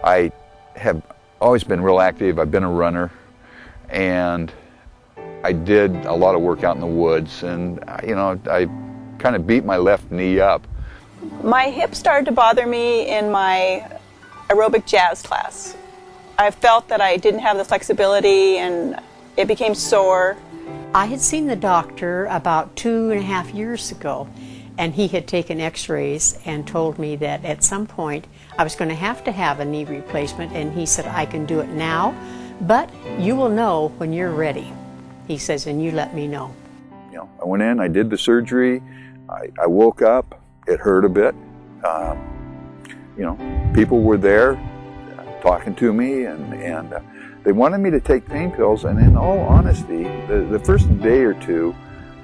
I have always been real active. I've been a runner, and I did a lot of work out in the woods, and I kind of beat my left knee up. My hip started to bother me in my aerobic jazz class. I felt that I didn't have the flexibility, and it became sore. I had seen the doctor about 2.5 years ago, and he had taken x-rays and told me that at some point I was going to have a knee replacement, and he said, I can do it now, but you will know when you're ready. He says, and you let me know. I went in, I did the surgery, I woke up, it hurt a bit. People were there talking to me, and they wanted me to take pain pills, and in all honesty, the first day or two,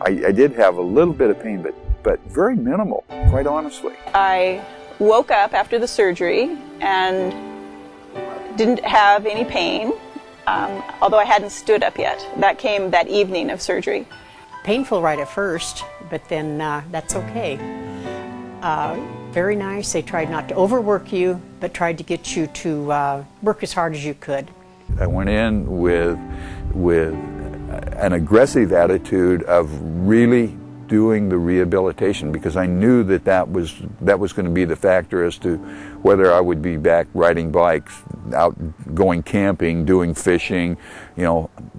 I did have a little bit of pain, but very minimal, quite honestly. I woke up after the surgery and didn't have any pain, although I hadn't stood up yet. That came that evening of surgery. Painful right at first, but then that's okay. Very nice. They tried not to overwork you, but tried to get you to work as hard as you could. I went in with an aggressive attitude of really doing the rehabilitation, because I knew that was going to be the factor as to whether I would be back riding bikes, out going camping, doing fishing,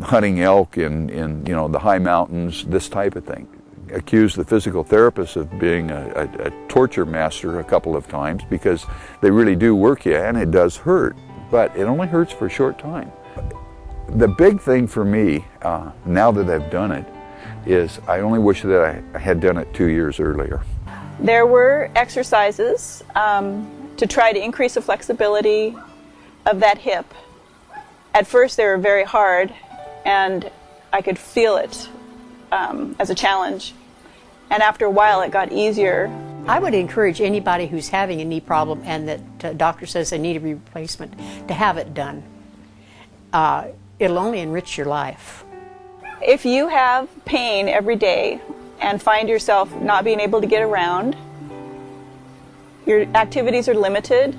hunting elk in the high mountains, this type of thing. Accused the physical therapist of being a torture master a couple of times, because they really do work you, and it does hurt, but it only hurts for a short time. The big thing for me, now that I've done it, is I only wish that I had done it 2 years earlier. There were exercises to try to increase the flexibility of that hip. At first they were very hard, and I could feel it as a challenge. And after a while it got easier. I would encourage anybody who's having a knee problem and that doctor says they need a replacement to have it done. It'll only enrich your life. If you have pain every day and find yourself not being able to get around, your activities are limited,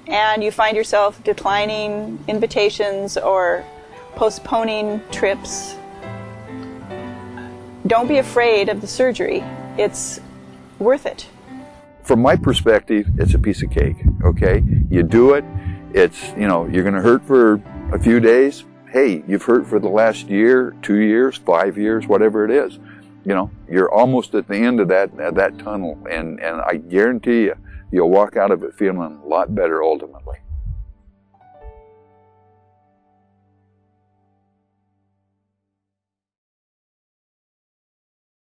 and you find yourself declining invitations or postponing trips, don't be afraid of the surgery. It's worth it. From my perspective, it's a piece of cake, okay? You do it, you're going to hurt for a few days. Hey, you've hurt for the last year, 2 years, 5 years, whatever it is. You're almost at the end of that tunnel, and I guarantee you'll walk out of it feeling a lot better ultimately.